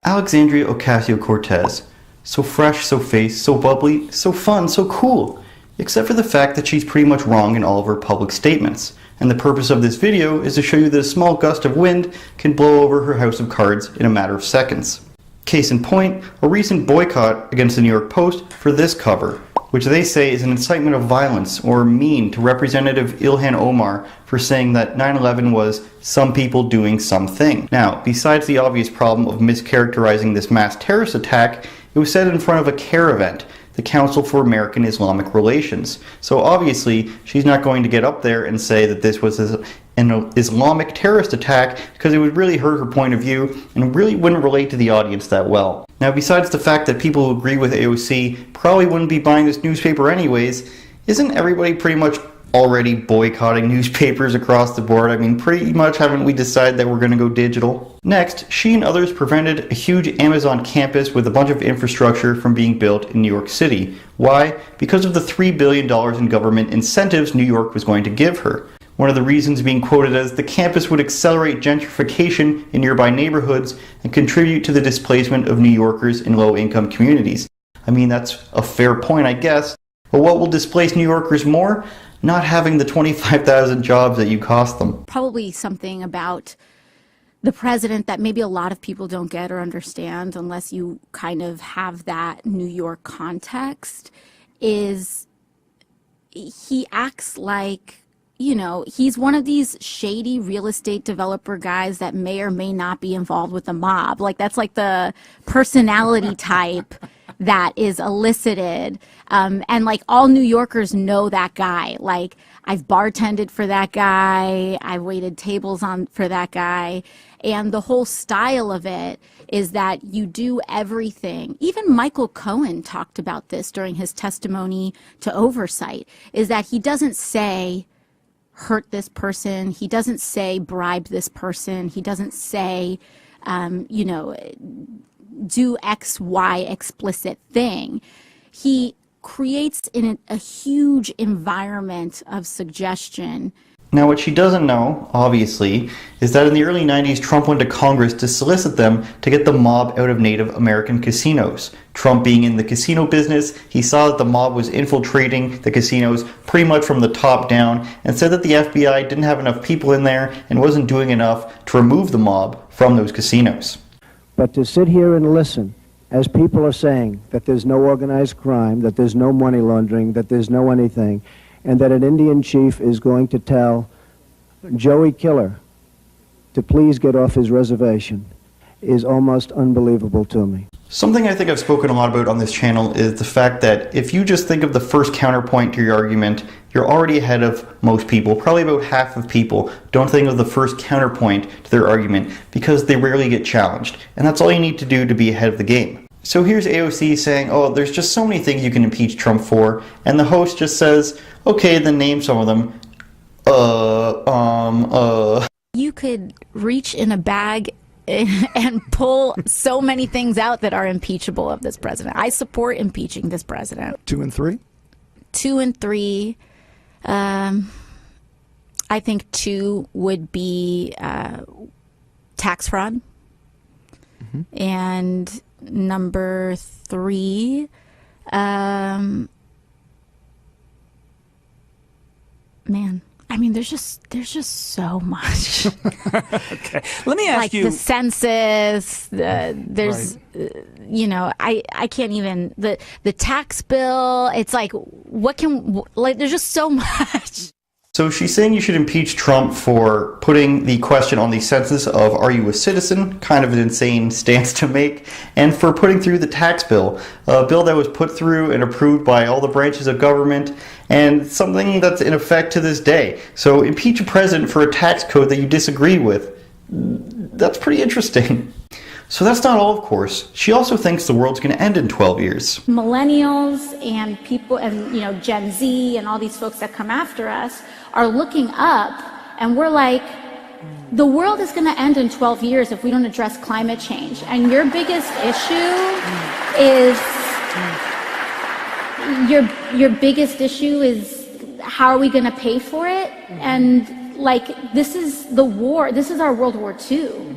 Alexandria Ocasio-Cortez. So fresh, so face, so bubbly, so fun, so cool. Except for the fact that she's pretty much wrong in all of her public statements. And the purpose of this video is to show you that a small gust of wind can blow over her house of cards in a matter of seconds. Case in point, a recent boycott against the New York Post for this cover, which they say is an incitement of violence or mean to Representative Ilhan Omar for saying that 9/11 was some people doing something. Now, besides the obvious problem of mischaracterizing this mass terrorist attack, it was said in front of a CARE event, the Council for American Islamic Relations. So obviously, she's not going to get up there and say that this was an Islamic terrorist attack, because it would really hurt her point of view and really wouldn't relate to the audience that well. Now, besides the fact that people who agree with AOC probably wouldn't be buying this newspaper anyways, isn't everybody pretty much already boycotting newspapers across the board? I mean, pretty much haven't we decided that we're going to go digital? Next, she and others prevented a huge Amazon campus with a bunch of infrastructure from being built in New York City. Why? Because of the $3 billion in government incentives New York was going to give her. One of the reasons being quoted as the campus would accelerate gentrification in nearby neighborhoods and contribute to the displacement of New Yorkers in low-income communities. I mean, that's a fair point, I guess. But what will displace New Yorkers more? Not having the 25,000 jobs that you cost them. Probably something about the president that maybe a lot of people don't get or understand unless you kind of have that New York context, is he acts like, you know, he's one of these shady real estate developer guys that may or may not be involved with the mob. Like, that's like the personality type that is elicited. And like all New Yorkers know that guy. Like, I've bartended for that guy. I've waited tables for that guy. And the whole style of it is that you do everything. Even Michael Cohen talked about this during his testimony to oversight, is that he doesn't say, hurt this person. He doesn't say bribe this person. He doesn't say, you know, do X, Y explicit thing. He creates in a huge environment of suggestion. Now, what she doesn't know, obviously, is that in the early 90s, Trump went to Congress to solicit them to get the mob out of Native American casinos. Trump being in the casino business, he saw that the mob was infiltrating the casinos pretty much from the top down, and said that the FBI didn't have enough people in there and wasn't doing enough to remove the mob from those casinos. But to sit here and listen, as people are saying that there's no organized crime, that there's no money laundering, that there's no anything, and that an Indian chief is going to tell Joey Killer to please get off his reservation, is almost unbelievable to me. Something I think I've spoken a lot about on this channel is the fact that if you just think of the first counterpoint to your argument, you're already ahead of most people. Probably about half of people don't think of the first counterpoint to their argument because they rarely get challenged. And that's all you need to do to be ahead of the game. So here's AOC saying, oh, there's just so many things you can impeach Trump for. And the host just says, okay, then name some of them. You could reach in a bag and pull so many things out that are impeachable of this president. I support impeaching this president. 2 and 3? 2 and 3. I think 2 would be tax fraud. Mm-hmm. And number 3, man, I mean, there's just so much. Okay, let me ask like you. The census, there's, right. You know, I can't even, the tax bill. It's like, there's just so much. So she's saying you should impeach Trump for putting the question on the census of are you a citizen, kind of an insane stance to make, and for putting through the tax bill, a bill that was put through and approved by all the branches of government, and something that's in effect to this day. So impeach a president for a tax code that you disagree with. That's pretty interesting. So that's not all, of course. She also thinks the world's going to end in 12 years. Millennials and people, and you know, Gen Z and all these folks that come after us are looking up, and we're like, the world is going to end in 12 years if we don't address climate change. And your biggest issue is how are we going to pay for it? And like, this is the war. This is our World War II.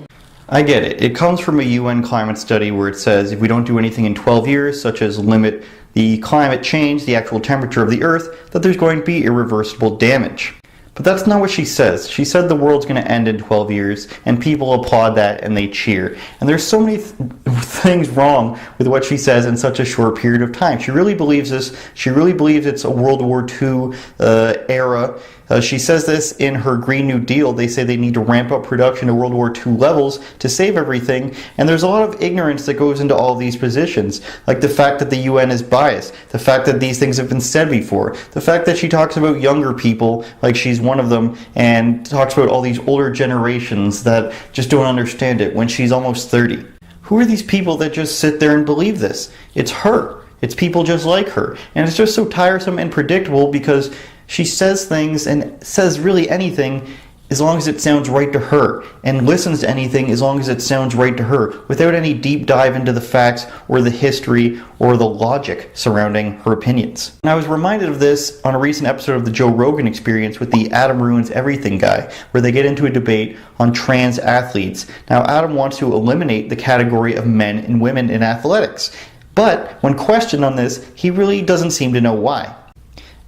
I get it. It comes from a UN climate study where it says if we don't do anything in 12 years, such as limit the climate change, the actual temperature of the Earth, that there's going to be irreversible damage. But that's not what she says. She said the world's going to end in 12 years, and people applaud that and they cheer. And there's so many things wrong with what she says in such a short period of time. She really believes this. She really believes it's a World War II era. She says this in her Green New Deal. They say they need to ramp up production to World War II levels to save everything. And there's a lot of ignorance that goes into all these positions, like the fact that the UN is biased, the fact that these things have been said before, the fact that she talks about younger people like she's one of them, and talks about all these older generations that just don't understand it when she's almost 30. Who are these people that just sit there and believe this? It's her. It's people just like her. And it's just so tiresome and predictable because she says things and says really anything as long as it sounds right to her, and listens to anything as long as it sounds right to her, without any deep dive into the facts or the history or the logic surrounding her opinions. And I was reminded of this on a recent episode of the Joe Rogan Experience with the Adam Ruins Everything guy, where they get into a debate on trans athletes. Now, Adam wants to eliminate the category of men and women in athletics, but when questioned on this, he really doesn't seem to know why.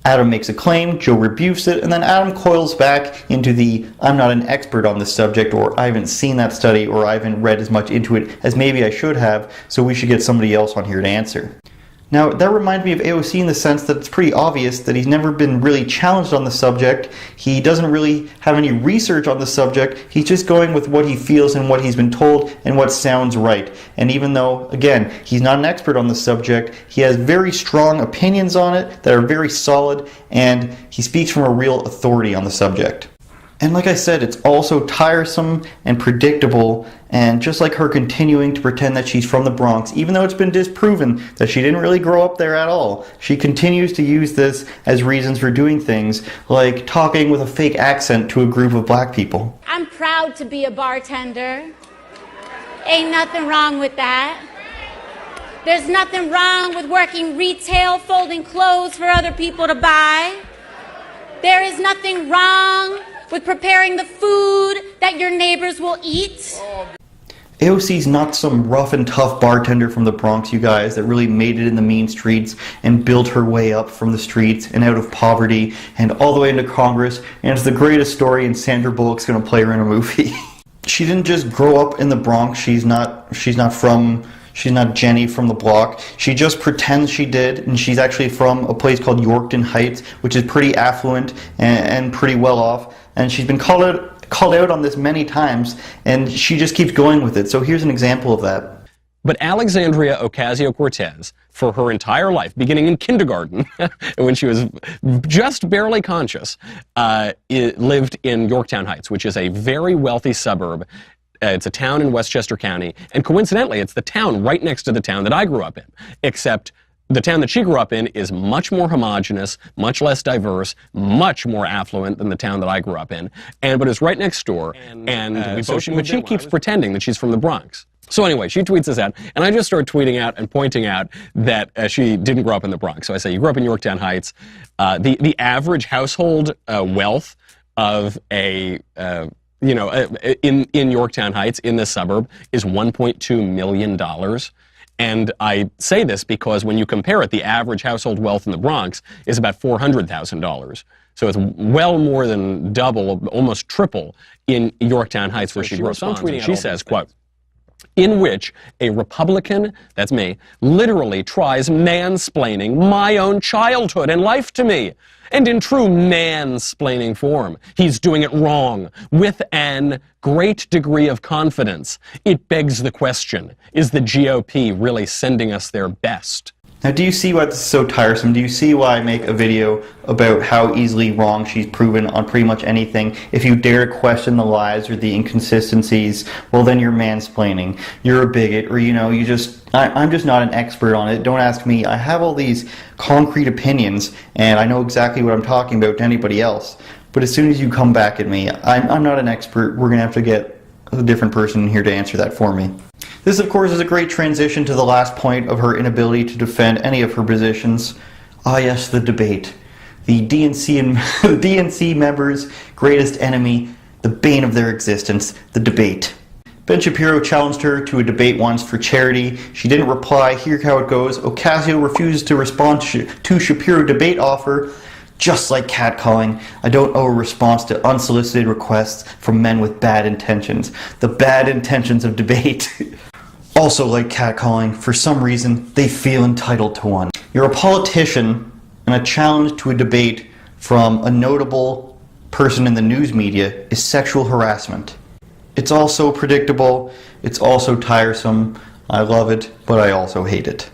Adam makes a claim, Joe rebukes it, and then Adam coils back into the I'm not an expert on this subject, or I haven't seen that study, or I haven't read as much into it as maybe I should have, so we should get somebody else on here to answer. Now, that reminds me of AOC in the sense that it's pretty obvious that he's never been really challenged on the subject. He doesn't really have any research on the subject. He's just going with what he feels and what he's been told and what sounds right. And even though, again, he's not an expert on the subject, he has very strong opinions on it that are very solid, and he speaks from a real authority on the subject. And like I said, it's also tiresome and predictable, and just like her continuing to pretend that she's from the Bronx, even though it's been disproven that she didn't really grow up there at all, she continues to use this as reasons for doing things, like talking with a fake accent to a group of black people. I'm proud to be a bartender. Ain't nothing wrong with that. There's nothing wrong with working retail, folding clothes for other people to buy. There is nothing wrong with preparing the food that your neighbors will eat. AOC's not some rough and tough bartender from the Bronx, you guys, that really made it in the mean streets and built her way up from the streets and out of poverty and all the way into Congress, and it's the greatest story, and Sandra Bullock's going to play her in a movie. She didn't just grow up in the Bronx. She's not Jenny from the block. She just pretends she did, and she's actually from a place called Yorktown Heights, which is pretty affluent and pretty well off. And she's been called out on this many times, and she just keeps going with it. So here's an example of that. But Alexandria Ocasio-Cortez, for her entire life, beginning in kindergarten, when she was just barely conscious, lived in Yorktown Heights, which is a very wealthy suburb. It's a town in Westchester County, and coincidentally, it's the town right next to the town that I grew up in, except the town that she grew up in is much more homogenous, much less diverse, much more affluent than the town that I grew up in, but it's right next door, but she keeps pretending that she's from the Bronx. So anyway, she tweets this out, and I just start tweeting out and pointing out that she didn't grow up in the Bronx. So I say, you grew up in Yorktown Heights. The average household wealth of in Yorktown Heights, in this suburb, is $1.2 million. And I say this because when you compare it, the average household wealth in the Bronx is about $400,000. So it's well more than double, almost triple in Yorktown Heights, where she responds. She says, quote, in which a Republican, that's me, literally tries mansplaining my own childhood and life to me. And in true mansplaining form, he's doing it wrong, with an great degree of confidence. It begs the question, is the GOP really sending us their best? Now, do you see why this is so tiresome? Do you see why I make a video about how easily wrong she's proven on pretty much anything? If you dare to question the lies or the inconsistencies, well, then you're mansplaining. You're a bigot, or, I'm just not an expert on it. Don't ask me. I have all these concrete opinions, and I know exactly what I'm talking about to anybody else. But as soon as you come back at me, I'm not an expert. We're going to have to get a different person in here to answer that for me. This, of course, is a great transition to the last point of her inability to defend any of her positions. Ah, yes, the debate. The DNC members' greatest enemy, the bane of their existence, the debate. Ben Shapiro challenged her to a debate once for charity. She didn't reply. Here's how it goes. Ocasio refuses to respond to Shapiro debate offer. Just like catcalling, I don't owe a response to unsolicited requests from men with bad intentions. The bad intentions of debate. Also like catcalling, for some reason, they feel entitled to one. You're a politician, and a challenge to a debate from a notable person in the news media is sexual harassment. It's also predictable, it's also tiresome. I love it, but I also hate it.